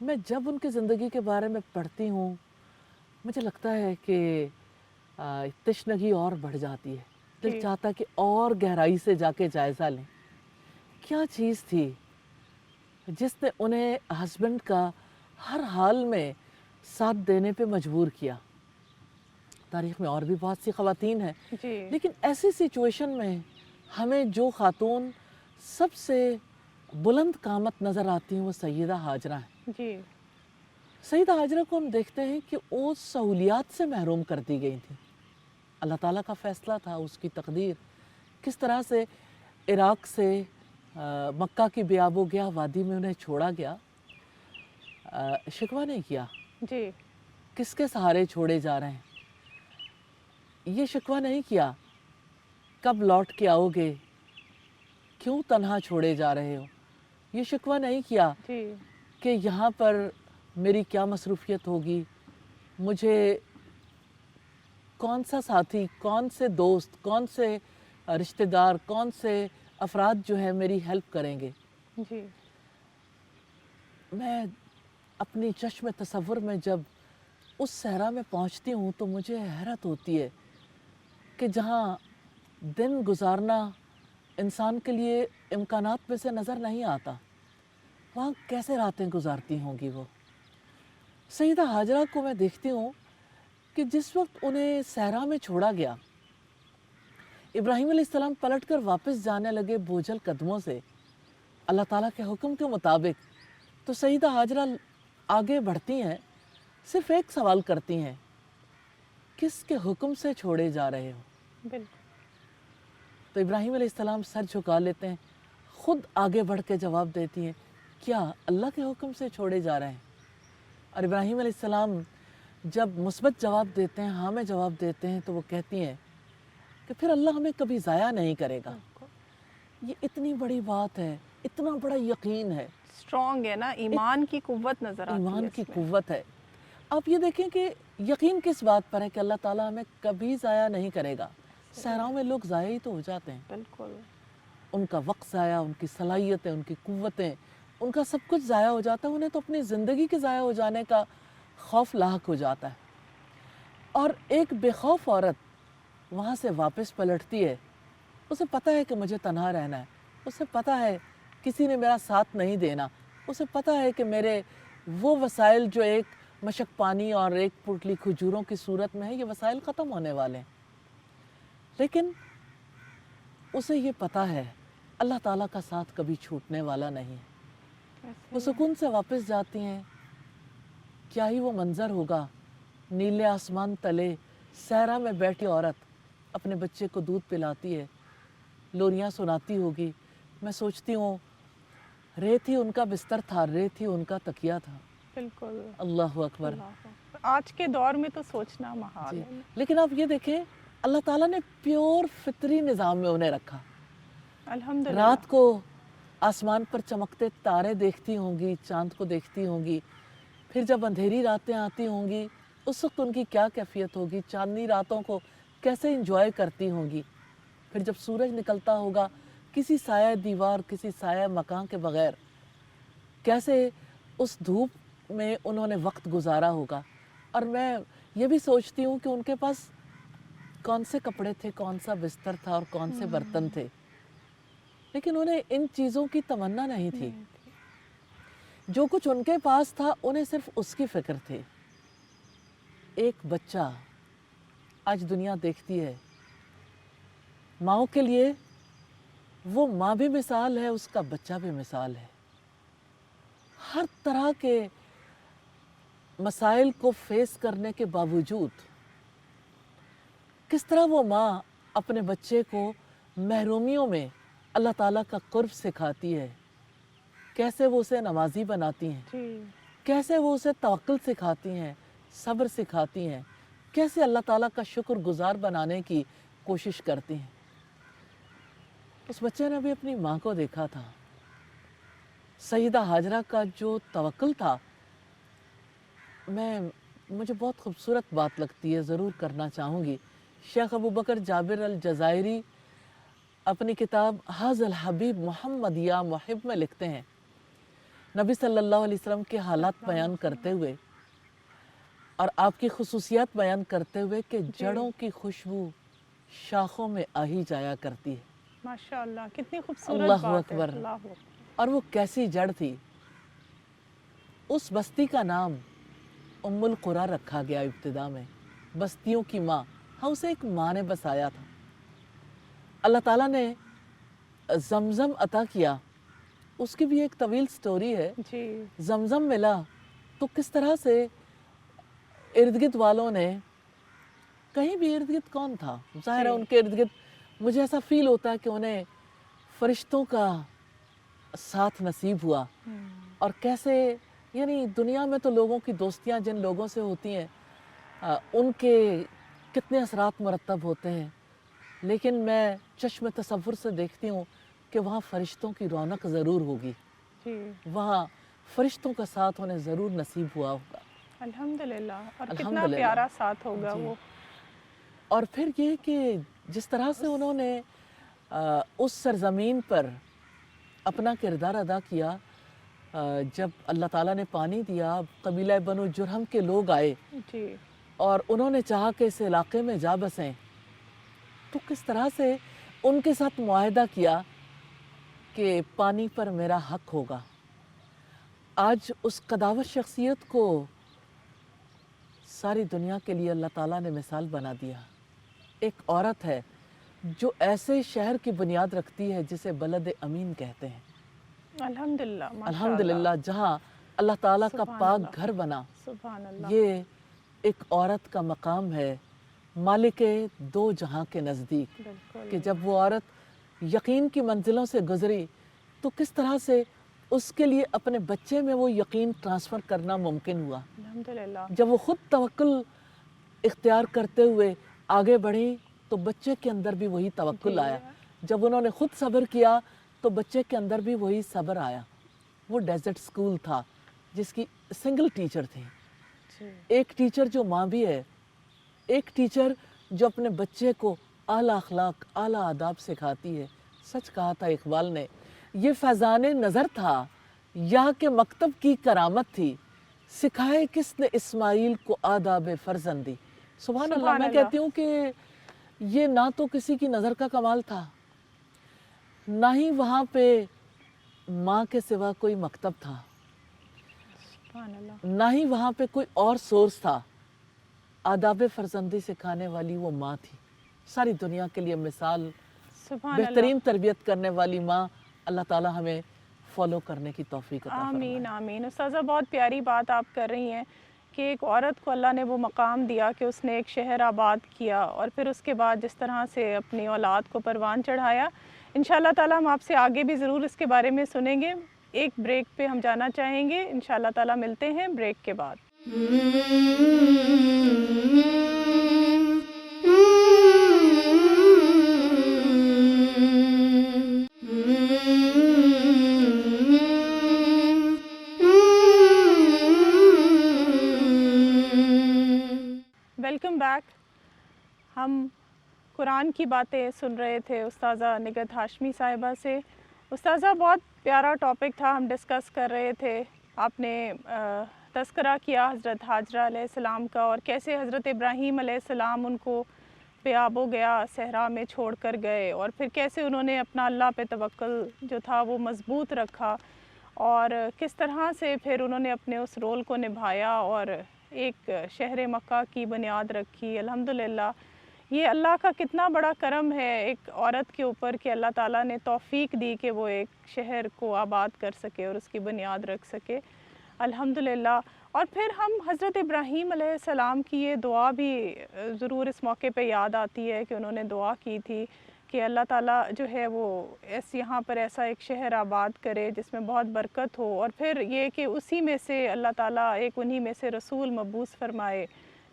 میں جب ان کی زندگی کے بارے میں پڑھتی ہوں مجھے لگتا ہے کہ تشنگی اور بڑھ جاتی ہے، دل جی چاہتا ہے کہ اور گہرائی سے جا کے جائزہ لیں۔ کیا چیز تھی جس نے انہیں ہسبینڈ کا ہر حال میں ساتھ دینے پہ مجبور کیا؟ تاریخ میں اور بھی بہت سی خواتین ہیں، جی لیکن ایسی سچویشن میں ہمیں جو خاتون سب سے بلند قامت نظر آتی ہیں وہ سیدہ ہاجرہ ہیں۔ جی سیدہ ہاجرہ کو ہم دیکھتے ہیں کہ وہ سہولیات سے محروم کر دی گئی تھیں۔ اللہ تعالیٰ کا فیصلہ تھا، اس کی تقدیر۔ کس طرح سے عراق سے مکہ کی بیاب و گیا وادی میں انہیں چھوڑا گیا، شکوہ نہیں کیا جی کس کے سہارے چھوڑے جا رہے ہیں، یہ شکوہ نہیں کیا کب لوٹ کے آؤ گے، کیوں تنہا چھوڑے جا رہے ہو، یہ شکوہ نہیں کیا جی کہ یہاں پر میری کیا مصروفیت ہوگی، مجھے کون سا ساتھی، کون سے دوست، کون سے رشتہ دار، کون سے افراد جو ہے میری ہیلپ کریں گے۔ جی میں اپنی چشم تصور میں جب اس صحرا میں پہنچتی ہوں تو مجھے حیرت ہوتی ہے کہ جہاں دن گزارنا انسان کے لیے امکانات میں سے نظر نہیں آتا، وہاں کیسے راتیں گزارتی ہوں گی وہ۔ سیدہ ہاجرہ کو میں دیکھتی ہوں کہ جس وقت انہیں صحرا میں چھوڑا گیا، ابراہیم علیہ السلام پلٹ کر واپس جانے لگے بوجھل قدموں سے اللہ تعالیٰ کے حکم کے مطابق، تو سیدہ ہاجرہ آگے بڑھتی ہیں، صرف ایک سوال کرتی ہیں، کس کے حکم سے چھوڑے جا رہے ہو؟ بالکل تو ابراہیم علیہ السلام سر جھکا لیتے ہیں، خود آگے بڑھ کے جواب دیتی ہیں، کیا اللہ کے حکم سے چھوڑے جا رہے ہیں؟ اور ابراہیم علیہ السلام جب مثبت جواب دیتے ہیں، ہاں میں جواب دیتے ہیں، تو وہ کہتی ہیں کہ پھر اللہ ہمیں کبھی ضائع نہیں کرے گا۔ یہ اتنی بڑی بات ہے، اتنا بڑا یقین ہے، اسٹرانگ ہے نا، ایمان کی قوت نظر آتی ہے ایمان کی اس میں۔ قوت ہے۔ آپ یہ دیکھیں کہ یقین کس بات پر ہے کہ اللہ تعالیٰ ہمیں کبھی ضائع نہیں کرے گا۔ صحراؤں میں لوگ ضائع ہی تو ہو جاتے ہیں، بالکل ان کا وقت ضائع، ان کی صلاحیتیں، ان کی قوتیں، ان کا سب کچھ ضائع ہو جاتا ہے، انہیں تو اپنی زندگی کے ضائع ہو جانے کا خوف لاحق ہو جاتا ہے۔ اور ایک بے خوف عورت وہاں سے واپس پلٹتی ہے، اسے پتہ ہے کہ مجھے تنہا رہنا ہے، اسے پتہ ہے کسی نے میرا ساتھ نہیں دینا، اسے پتہ ہے کہ میرے وہ وسائل جو ایک مشک پانی اور ایک پوٹلی کھجوروں کی صورت میں ہے، یہ وسائل ختم ہونے والے ہیں۔ لیکن اسے یہ پتہ ہے اللہ تعالیٰ کا ساتھ کبھی چھوٹنے والا نہیں ہے۔ وہ سکون سے واپس جاتی ہیں، کیا ہی وہ منظر ہوگا، نیلے آسمان تلے صحرا میں بیٹھی عورت اپنے بچے کو دودھ پلاتی ہے، لوریاں سناتی ہوگی۔ میں سوچتی ہوں ریت ہی ان کا بستر تھا، ریت ہی ان کا تکیہ تھا۔ بالکل اللہ اکبر۔ آج کے دور میں تو سوچنا محال جی، ہے۔ لیکن آپ یہ دیکھیں اللہ تعالیٰ نے پیور فطری نظام میں انہیں رکھا۔ الحمدللہ رات کو آسمان پر چمکتے تارے دیکھتی ہوں گی، چاند کو دیکھتی ہوں گی، پھر جب اندھیری راتیں آتی ہوں گی اس وقت ان کی کیا کیفیت ہوگی، چاندنی راتوں کو کیسے انجوائے کرتی ہوں گی، پھر جب سورج نکلتا ہوگا کسی سایہ دیوار، کسی سایہ مکان کے بغیر کیسے اس دھوپ میں انہوں نے وقت گزارا ہوگا۔ اور میں یہ بھی سوچتی ہوں کہ ان کے پاس کون سے کپڑے تھے، کون سا بستر تھا اور کون سے برتن تھے، لیکن انہیں ان چیزوں کی تمنا نہیں تھی۔ جو کچھ ان کے پاس تھا انہیں صرف اس کی فکر تھی۔ ایک بچہ آج دنیا دیکھتی ہے، ماؤں کے لیے وہ ماں بھی مثال ہے، اس کا بچہ بھی مثال ہے۔ ہر طرح کے مسائل کو فیس کرنے کے باوجود کس طرح وہ ماں اپنے بچے کو محرومیوں میں اللہ تعالیٰ کا قرب سکھاتی ہے، کیسے وہ اسے نمازی بناتی ہیں، جی کیسے وہ اسے توکل سکھاتی ہیں، صبر سکھاتی ہیں، کیسے اللہ تعالیٰ کا شکر گزار بنانے کی کوشش کرتی ہیں۔ اس بچے نے بھی اپنی ماں کو دیکھا تھا۔ سیدہ ہاجرہ کا جو توکل تھا، مجھے بہت خوبصورت بات لگتی ہے، ضرور کرنا چاہوں گی۔ شیخ ابوبکر جابر الجزائری اپنی کتاب حاذ الحبیب محمد یا محب میں لکھتے ہیں، نبی صلی اللہ علیہ وسلم کے حالات بیان کرتے ہوئے اور آپ کی خصوصیات بیان کرتے ہوئے کہ جڑوں کی خوشبو شاخوں میں آ ہی جایا کرتی ہے. ماشاء اللہ کتنی خوبصورت اللہ بات ہے. اکبر. اللہ اکبر. اور وہ کیسی جڑ تھی. اس بستی کا نام ام القریٰ رکھا گیا ابتدا میں، بستیوں کی ماں. ہاں اسے ایک ماں نے بسایا تھا. اللہ تعالیٰ نے زمزم عطا کیا، اس کی بھی ایک طویل سٹوری ہے. جی زمزم ملا تو کس طرح سے ارد گرد والوں نے، کہیں بھی ارد گرد کون تھا، ظاہر ہے ان کے ارد گرد مجھے ایسا فیل ہوتا ہے کہ انہیں فرشتوں کا ساتھ نصیب ہوا. اور کیسے یعنی دنیا میں تو لوگوں کی دوستیاں جن لوگوں سے ہوتی ہیں ان کے کتنے اثرات مرتب ہوتے ہیں، لیکن میں چشم تصور سے دیکھتی ہوں کہ وہاں فرشتوں کی رونق ضرور ہوگی، وہاں فرشتوں کا ساتھ انہیں ضرور نصیب ہوا ہوگا. الحمدللہ. اور کتنا الحمدللہ. پیارا ساتھ ہوگا جی. وہ. اور پھر یہ کہ جس طرح سے انہوں نے اس سرزمین پر اپنا کردار ادا کیا، جب اللہ تعالیٰ نے پانی دیا، قبیلہ بنو جرہم کے لوگ آئے جی اور انہوں نے چاہا کہ اس علاقے میں جا بسیں، تو کس طرح سے ان کے ساتھ معاہدہ کیا کہ پانی پر میرا حق ہوگا. آج اس قداوت شخصیت کو ساری دنیا کے لیے اللہ تعالیٰ نے مثال بنا دیا. ایک عورت ہے جو ایسے شہر کی بنیاد رکھتی ہے جسے بلد امین کہتے ہیں. الحمدللہ. الحمدللہ. جہاں اللہ تعالیٰ کا سبحان پاک اللہ. گھر بنا. سبحان اللہ. یہ ایک عورت کا مقام ہے مالک دو جہاں کے نزدیک، بالکل. کہ جب وہ عورت یقین کی منزلوں سے گزری تو کس طرح سے اس کے لیے اپنے بچے میں وہ یقین ٹرانسفر کرنا ممکن ہوا. الحمدللہ. جب وہ خود توکل اختیار کرتے ہوئے آگے بڑھی تو بچے کے اندر بھی وہی توکل آیا. جب انہوں نے خود صبر کیا تو بچے کے اندر بھی وہی صبر آیا. وہ ڈیزرٹ سکول تھا جس کی سنگل ٹیچر تھی. ایک ٹیچر جو ماں بھی ہے، ایک ٹیچر جو اپنے بچے کو اعلیٰ اخلاق، اعلیٰ آداب سکھاتی ہے. سچ کہا تھا اقبال نے، یہ فیضان نظر تھا یا کہ مکتب کی کرامت تھی، سکھائے کس نے اسماعیل کو آداب فرزندی. سبحان اللہ. میں کہتی ہوں کہ یہ نہ تو کسی کی نظر کا کمال تھا، نہ ہی وہاں پہ ماں کے سوا کوئی مکتب تھا، نہ ہی وہاں پہ کوئی اور سورس تھا. آداب فرزندی سکھانے والی وہ ماں تھی. ساری دنیا کے لیے مثال، بہترین تربیت کرنے والی ماں. اللہ تعالیٰ ہمیں فالو کرنے کی توفیق عطا فرمائے. آمین آمین. استاذہ بہت پیاری بات آپ کر رہی ہیں کہ ایک عورت کو اللہ نے وہ مقام دیا کہ اس نے ایک شہر آباد کیا اور پھر اس کے بعد جس طرح سے اپنی اولاد کو پروان چڑھایا. انشاءاللہ تعالیٰ ہم آپ سے آگے بھی ضرور اس کے بارے میں سنیں گے. ایک بریک پہ ہم جانا چاہیں گے. انشاءاللہ تعالیٰ ملتے ہیں بریک کے بعد. Welcome back. ہم قرآن کی باتیں سن رہے تھے استاذہ نگہت ہاشمی صاحبہ سے. استاذہ بہت پیارا ٹاپک تھا، ہم ڈسکس کر رہے تھے. آپ نے تذکرہ کیا حضرت حاجرہ علیہ السلام کا اور کیسے حضرت ابراہیم علیہ السلام ان کو بے آب و گیا صحرا میں چھوڑ کر گئے اور پھر کیسے انہوں نے اپنا اللہ پہ توکل جو تھا وہ مضبوط رکھا اور کس طرح سے پھر انہوں نے اپنے اس رول کو نبھایا اور ایک شہر مکہ کی بنیاد رکھی. الحمدللہ یہ اللہ کا کتنا بڑا کرم ہے ایک عورت کے اوپر کہ اللہ تعالیٰ نے توفیق دی کہ وہ ایک شہر کو آباد کر سکے اور اس کی بنیاد رکھ سکے. الحمدللہ. اور پھر ہم حضرت ابراہیم علیہ السلام کی یہ دعا بھی ضرور اس موقع پہ یاد آتی ہے کہ انہوں نے دعا کی تھی کہ اللہ تعالیٰ جو ہے وہ یہاں پر ایسا ایک شہر آباد کرے جس میں بہت برکت ہو اور پھر یہ کہ اسی میں سے اللہ تعالیٰ ایک انہی میں سے رسول مبعوث فرمائے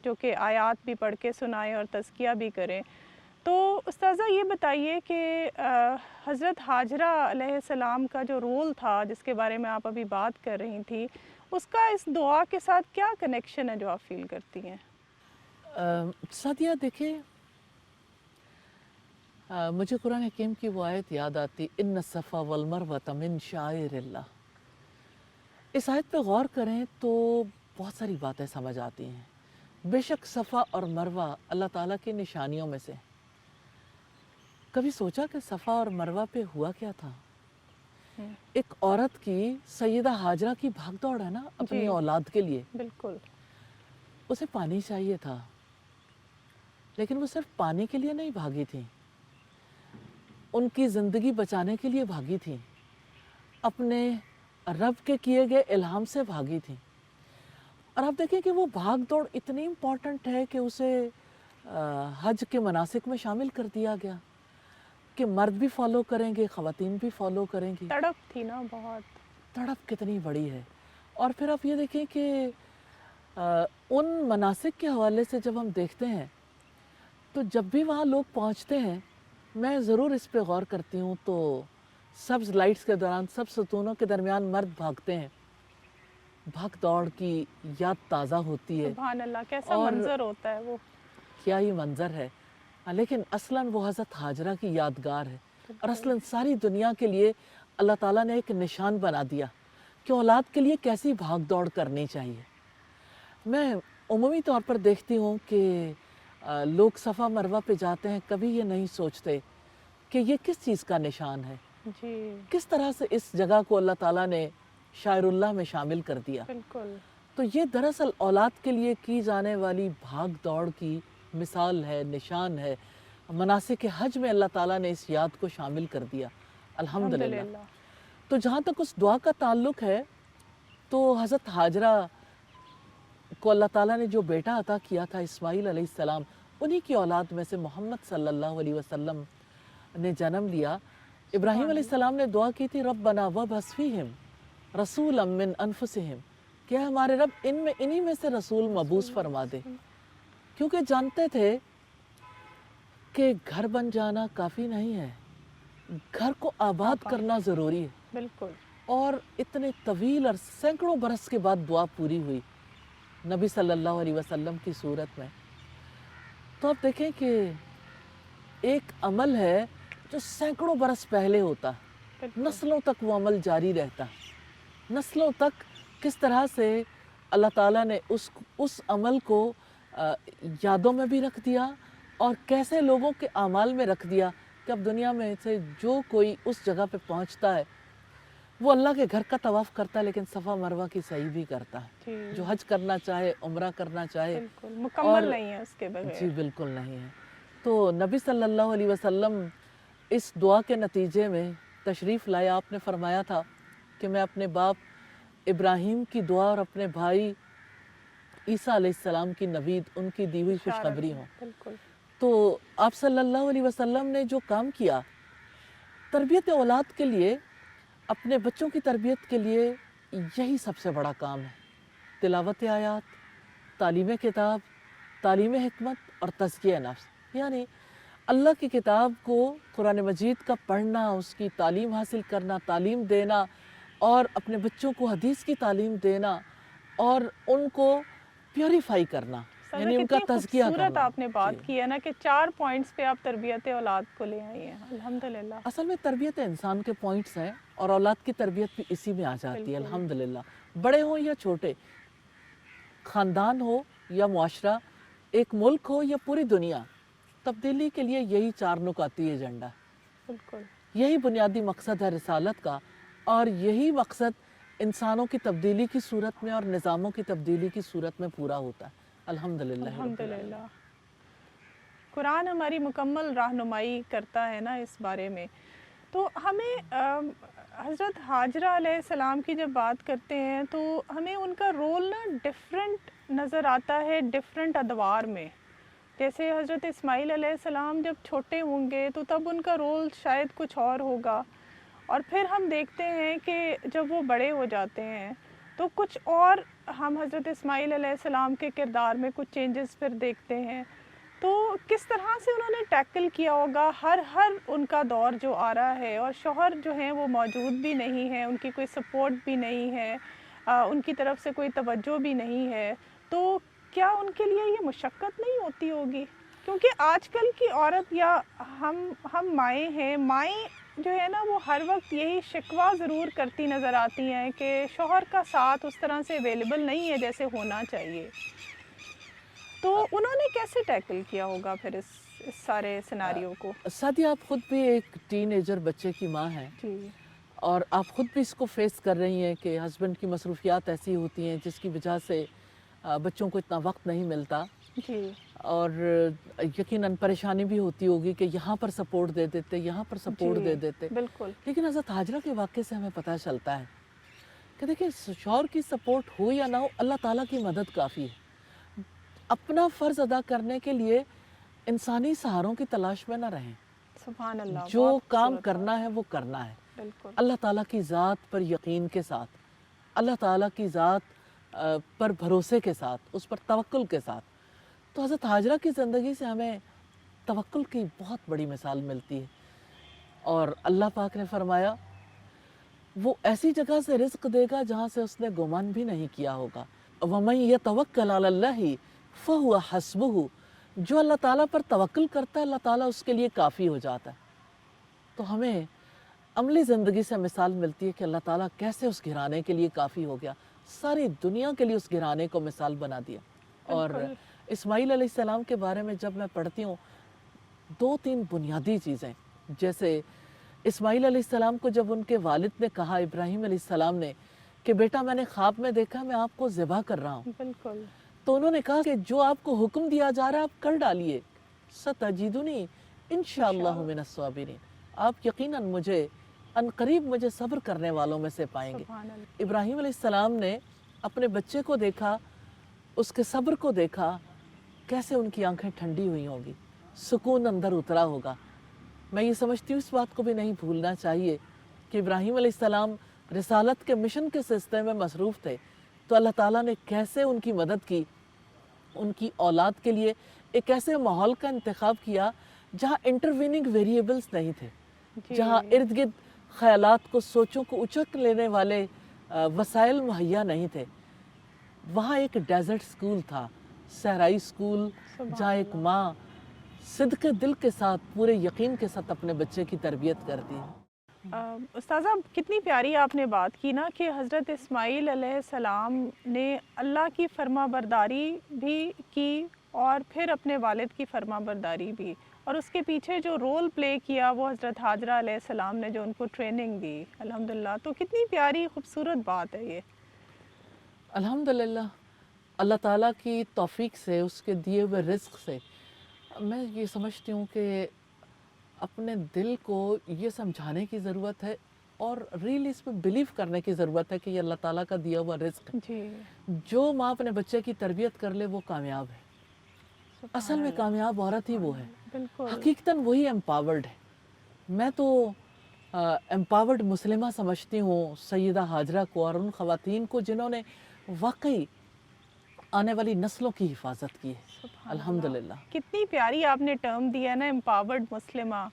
جو کہ آیات بھی پڑھ کے سنائیں اور تزکیہ بھی کریں. تو استاذہ یہ بتائیے کہ حضرت حاجرہ علیہ السلام کا جو رول تھا جس کے بارے میں آپ ابھی بات کر رہی تھیں، اس کا اس دعا کے ساتھ کیا کنیکشن ہے جو آپ فیل کرتی ہیں؟ سعدیہ دیکھیں، مجھے قرآن حکیم کی وہ آیت یاد آتی، ان الصفا والمروۃ من شعائر اللہ. اس آیت پہ غور کریں تو بہت ساری باتیں سمجھ آتی ہیں۔ بے شک صفا اور مروہ اللہ تعالیٰ کی نشانیوں میں سے۔ کبھی سوچا کہ صفا اور مروہ پہ ہوا کیا تھا؟ ایک عورت کی، سیدہ ہاجرہ کی بھاگ دوڑ ہے نا اپنی جی اولاد کے لیے۔ بالکل اسے پانی چاہیے تھا، لیکن وہ صرف پانی کے لیے نہیں بھاگی تھی، ان کی زندگی بچانے کے لیے بھاگی تھی، اپنے رب کے کیے گئے الہام سے بھاگی تھی۔ اور آپ دیکھیں کہ وہ بھاگ دوڑ اتنی امپورٹنٹ ہے کہ اسے حج کے مناسک میں شامل کر دیا گیا کہ مرد بھی فالو کریں گے، خواتین بھی فالو کریں گی۔ تڑپ تھی نا بہت۔ تڑپ کتنی بڑی ہے۔ اور پھر آپ یہ دیکھیں کہ ان مناسک کے حوالے سے جب ہم دیکھتے ہیں تو جب بھی وہاں لوگ پہنچتے ہیں، میں ضرور اس پہ غور کرتی ہوں تو سبز لائٹس کے دوران سب ستونوں کے درمیان مرد بھاگتے ہیں، بھاگ دوڑ کی یاد تازہ ہوتی ہے۔ سبحان اللہ، کیسا اور منظر ہوتا ہے وہ۔ کیا ہی منظر ہے، لیکن اصلاً وہ حضرت ہاجرہ کی یادگار ہے، اور اصلاً ساری دنیا کے لیے اللہ تعالیٰ نے ایک نشان بنا دیا کہ اولاد کے لیے کیسی بھاگ دوڑ کرنی چاہیے۔ میں عمومی طور پر دیکھتی ہوں کہ لوگ صفا مروہ پہ جاتے ہیں، کبھی یہ نہیں سوچتے کہ یہ کس چیز کا نشان ہے، جی کس طرح سے اس جگہ کو اللہ تعالیٰ نے شاعر اللہ میں شامل کر دیا۔ بالکل تو یہ دراصل اولاد کے لیے کی جانے والی بھاگ دوڑ کی مثال ہے، نشان ہے۔ مناسک حج میں اللہ تعالیٰ نے اس یاد کو شامل کر دیا، الحمدللہ۔ تو جہاں تک اس دعا کا تعلق ہے تو حضرت ہاجرہ کو اللہ تعالیٰ نے جو بیٹا عطا کیا تھا اسماعیل علیہ السلام، انہی کی اولاد میں سے محمد صلی اللہ علیہ وسلم نے جنم لیا۔ ابراہیم علیہ السلام نے دعا کی تھی، ربنا وابعث فیہم رسولا من انفسہم، کہ ہمارے رب انہی میں سے رسول مبعوث فرما دے، کیونکہ جانتے تھے کہ گھر بن جانا کافی نہیں ہے، گھر کو آباد کرنا ضروری ہے۔ بالکل اور اتنے طویل اور سینکڑوں برس کے بعد دعا پوری ہوئی نبی صلی اللہ علیہ وسلم کی صورت میں۔ تو آپ دیکھیں کہ ایک عمل ہے جو سینکڑوں برس پہلے ہوتا، نسلوں تک وہ عمل جاری رہتا، نسلوں تک کس طرح سے اللہ تعالیٰ نے اس عمل کو یادوں میں بھی رکھ دیا، اور کیسے لوگوں کے اعمال میں رکھ دیا کہ اب دنیا میں سے جو کوئی اس جگہ پہ پہنچتا ہے وہ اللہ کے گھر کا طواف کرتا ہے، لیکن صفا مروہ کی سعی بھی کرتا ہے۔ جو حج کرنا چاہے، عمرہ کرنا چاہے، بالکل مکمل نہیں ہے اس کے بغیر۔ جی بالکل نہیں ہے۔ تو نبی صلی اللہ علیہ وسلم اس دعا کے نتیجے میں تشریف لائے۔ آپ نے فرمایا تھا کہ میں اپنے باپ ابراہیم کی دعا اور اپنے بھائی عیسیٰ علیہ السلام کی نوید، ان کی دی ہوئی خوشخبری ہوں۔ بالکل تو آپ صلی اللہ علیہ وسلم نے جو کام کیا تربیت اولاد کے لیے، اپنے بچوں کی تربیت کے لیے، یہی سب سے بڑا کام ہے۔ تلاوت آیات، تعلیم کتاب، تعلیم حکمت اور تزکیہ نفس، یعنی اللہ کی کتاب کو، قرآن مجید کا پڑھنا، اس کی تعلیم حاصل کرنا، تعلیم دینا، اور اپنے بچوں کو حدیث کی تعلیم دینا اور ان کو پیوریفائی کرنا، یعنی ان کا تزکیہ کرنا۔ خوبصورت آپ نے بات کی ہے نا کہ 4 پوائنٹس پہ آپ تربیت اولاد کو لے آئی ہیں، الحمدللہ۔ اصل میں تربیت انسان کے پوائنٹس ہیں، اور اولاد کی تربیت بھی اسی میں آ جاتی ہے، الحمدللہ۔ بڑے ہوں یا چھوٹے، خاندان ہو یا معاشرہ، ایک ملک ہو یا پوری دنیا، تبدیلی کے لیے یہی 4 نکاتی ایجنڈا ہے۔ بالکل یہی بنیادی مقصد ہے رسالت کا، اور یہی مقصد انسانوں کی تبدیلی کی صورت میں اور نظاموں کی تبدیلی کی صورت میں پورا ہوتا ہے، الحمدللہ۔ الحمدللہ قرآن ہماری مکمل رہنمائی کرتا ہے نا اس بارے میں۔ تو ہمیں حضرت ہاجرہ علیہ السلام کی جب بات کرتے ہیں تو ہمیں ان کا رول نا ڈیفرنٹ نظر آتا ہے، ڈیفرنٹ ادوار میں۔ جیسے حضرت اسماعیل علیہ السلام جب چھوٹے ہوں گے تو تب ان کا رول شاید کچھ اور ہوگا، اور پھر ہم دیکھتے ہیں کہ جب وہ بڑے ہو جاتے ہیں تو کچھ اور ہم حضرت اسماعیل علیہ السلام کے کردار میں کچھ چینجز پھر دیکھتے ہیں۔ تو کس طرح سے انہوں نے ٹیکل کیا ہوگا ہر ان کا دور جو آ رہا ہے، اور شوہر جو ہیں وہ موجود بھی نہیں ہیں، ان کی کوئی سپورٹ بھی نہیں ہے، ان کی طرف سے کوئی توجہ بھی نہیں ہے، تو کیا ان کے لیے یہ مشقت نہیں ہوتی ہوگی؟ کیونکہ آج کل کی عورت یا ہم مائیں ہیں، مائیں جو ہے نا وہ ہر وقت یہی شکوہ ضرور کرتی نظر آتی ہیں کہ شوہر کا ساتھ اس طرح سے اویلیبل نہیں ہے جیسے ہونا چاہیے. تو انہوں نے کیسے ٹیکل کیا ہوگا پھر اس سارے سیناریو کو؟ سعدیہ، آپ خود بھی ایک ٹین ایجر بچے کی ماں ہیں، جی اور آپ خود بھی اس کو فیس کر رہی ہیں کہ ہسبینڈ کی مصروفیات ایسی ہوتی ہیں جس کی وجہ سے بچوں کو اتنا وقت نہیں ملتا، جی اور یقیناً پریشانی بھی ہوتی ہوگی کہ یہاں پر سپورٹ دے دیتے، یہاں پر سپورٹ دے دیتے. بالکل. لیکن حضرت ہاجرہ کے واقعے سے ہمیں پتہ چلتا ہے کہ دیکھیں، شوہر کی سپورٹ ہو یا نہ ہو، اللہ تعالیٰ کی مدد کافی ہے. اپنا فرض ادا کرنے کے لیے انسانی سہاروں کی تلاش میں نہ رہیں. سبحان اللہ. جو بہت کام خوبصورت کرنا ہے وہ کرنا ہے، بالکل. اللہ تعالیٰ کی ذات پر یقین کے ساتھ، اللہ تعالیٰ کی ذات پر بھروسے کے ساتھ، اس پر توکل کے ساتھ. تو حضرت ہاجرہ کی زندگی سے ہمیں توکل کی بہت بڑی مثال ملتی ہے. اور اللہ پاک نے فرمایا وہ ایسی جگہ سے رزق دے گا جہاں سے اس نے گمان بھی نہیں کیا ہوگا. وَمَن يَتَوَكَّلْ عَلَى اللَّهِ فَهُوَ حَسْبُهُ. جو اللہ تعالیٰ پر توکل کرتا ہے، اللہ تعالیٰ اس کے لیے کافی ہو جاتا ہے. تو ہمیں عملی زندگی سے مثال ملتی ہے کہ اللہ تعالیٰ کیسے اس گھرانے کے لیے کافی ہو گیا، ساری دنیا کے لیے اس گھرانے کو مثال بنا دیا. اور اسماعیل علیہ السلام کے بارے میں جب میں پڑھتی ہوں، 2-3 بنیادی چیزیں، جیسے اسماعیل علیہ السلام کو جب ان کے والد نے کہا، ابراہیم علیہ السلام نے، کہ بیٹا میں نے خواب میں دیکھا میں آپ کو ذبح کر رہا ہوں، بالکل. تو انہوں نے کہا کہ جو آپ کو حکم دیا جا رہا ہے آپ کر ڈالیے. ستجدنی انشاءاللہ من الصابرین. آپ یقیناً مجھے عنقریب مجھے صبر کرنے والوں میں سے پائیں گے. سبحان اللہ. ابراہیم علیہ السلام نے اپنے بچے کو دیکھا، اس کے صبر کو دیکھا، کیسے ان کی آنکھیں ٹھنڈی ہوئی ہوں گی، سکون اندر اترا ہوگا. میں یہ سمجھتی ہوں اس بات کو بھی نہیں بھولنا چاہیے کہ ابراہیم علیہ السلام رسالت کے مشن کے سلسلے میں مصروف تھے، تو اللہ تعالیٰ نے کیسے ان کی مدد کی، ان کی اولاد کے لیے ایک ایسے ماحول کا انتخاب کیا جہاں انٹرویننگ ویریبلز نہیں تھے، جہاں ارد گرد خیالات کو، سوچوں کو اچک لینے والے وسائل مہیا نہیں تھے. وہاں ایک ڈیزرٹ سکول تھا، صحرائی سکول، جہاں ایک ماں صدق دل کے ساتھ، پورے یقین کے ساتھ اپنے بچے کی تربیت کرتی ہے. استاذہ کتنی پیاری آپ نے بات کی نا کہ حضرت اسماعیل علیہ السلام نے اللہ کی فرما برداری بھی کی اور پھر اپنے والد کی فرما برداری بھی، اور اس کے پیچھے جو رول پلے کیا وہ حضرت ہاجرہ علیہ السلام نے جو ان کو ٹریننگ دی. الحمدللہ. تو کتنی پیاری خوبصورت بات ہے یہ. الحمدللہ. اللہ تعالیٰ کی توفیق سے، اس کے دیے ہوئے رزق سے، میں یہ سمجھتی ہوں کہ اپنے دل کو یہ سمجھانے کی ضرورت ہے اور ریئلی اس پہ بلیو کرنے کی ضرورت ہے کہ یہ اللہ تعالیٰ کا دیا ہوا رزق ہے. جی. جو ماں اپنے بچے کی تربیت کر لے وہ کامیاب ہے. اصل میں کامیاب عورت ہی وہ ہے، بالکل. حقیقتاً وہی امپاورڈ ہے. میں تو امپاورڈ مسلمہ سمجھتی ہوں سیدہ ہاجرہ کو اور ان خواتین کو جنہوں نے واقعی آنے والی نسلوں کی حفاظت کی ہے. الحمدللہ. کتنی پیاری آپ نے ٹرم دیا نا، امپاورڈ مسلمہ.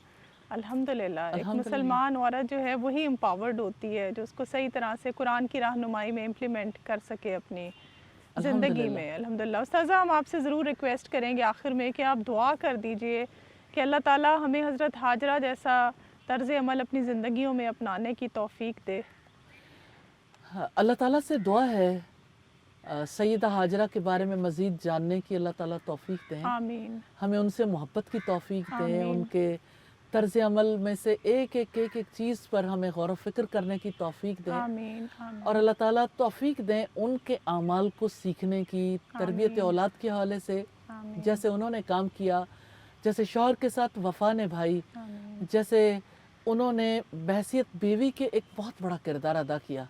الحمدللہ. ایک مسلمان عورت جو ہے وہی امپاورڈ ہوتی ہے جو اس کو صحیح طرح سے قرآن کی رہنمائی میں امپلیمنٹ کر سکے اپنی زندگی میں. الحمدللہ. استاذہ ہم آپ سے ضرور ریکویسٹ کریں گے آخر میں کہ آپ دعا کر دیجئے کہ اللہ تعالیٰ ہمیں حضرت ہاجرہ جیسا طرز عمل اپنی زندگیوں میں اپنانے کی توفیق دے. اللہ تعالیٰ سے دعا ہے سیدہ ہاجرہ کے بارے میں مزید جاننے کی اللہ تعالیٰ توفیق دیں. آمین. ہمیں ان سے محبت کی توفیق دیں، آمین. ان کے طرز عمل میں سے ایک چیز پر ہمیں غور و فکر کرنے کی توفیق دیں. آمین. آمین. اور اللہ تعالیٰ توفیق دیں ان کے اعمال کو سیکھنے کی، تربیت اولاد کے حوالے سے جیسے انہوں نے کام کیا، جیسے شوہر کے ساتھ وفا نبھائی، جیسے انہوں نے بحیثیت بیوی کے ایک بہت بڑا کردار ادا کیا.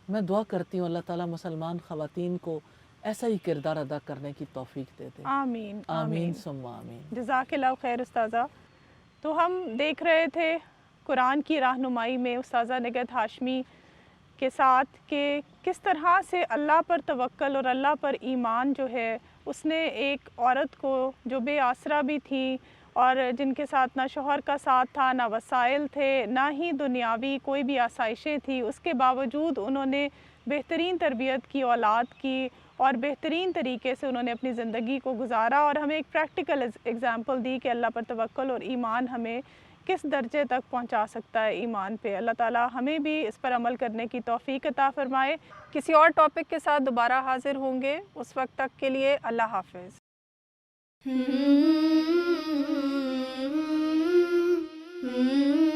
میں دعا کرتی ہوں اللہ تعالیٰ مسلمان خواتین کو ایسا ہی کردار ادا کرنے کی توفیق دے دے. آمین. آمین ثم آمین. جزاک اللہ خیر استاذہ. تو ہم دیکھ رہے تھے قرآن کی رہنمائی میں استاذہ نگہت ہاشمی کے ساتھ کہ کس طرح سے اللہ پر توکل اور اللہ پر ایمان جو ہے اس نے ایک عورت کو جو بے آسرا بھی تھی اور جن کے ساتھ نہ شوہر کا ساتھ تھا، نہ وسائل تھے، نہ ہی دنیاوی کوئی بھی آسائشیں تھیں، اس کے باوجود انہوں نے بہترین تربیت کی اولاد کی اور بہترین طریقے سے انہوں نے اپنی زندگی کو گزارا اور ہمیں ایک پریکٹیکل ایگزامپل دی کہ اللہ پر توکل اور ایمان ہمیں کس درجے تک پہنچا سکتا ہے ایمان پہ۔ اللہ تعالیٰ ہمیں بھی اس پر عمل کرنے کی توفیق عطا فرمائے۔ کسی اور ٹاپک کے ساتھ دوبارہ حاضر ہوں گے، اس وقت تک کے لیے اللہ حافظ۔ Hmm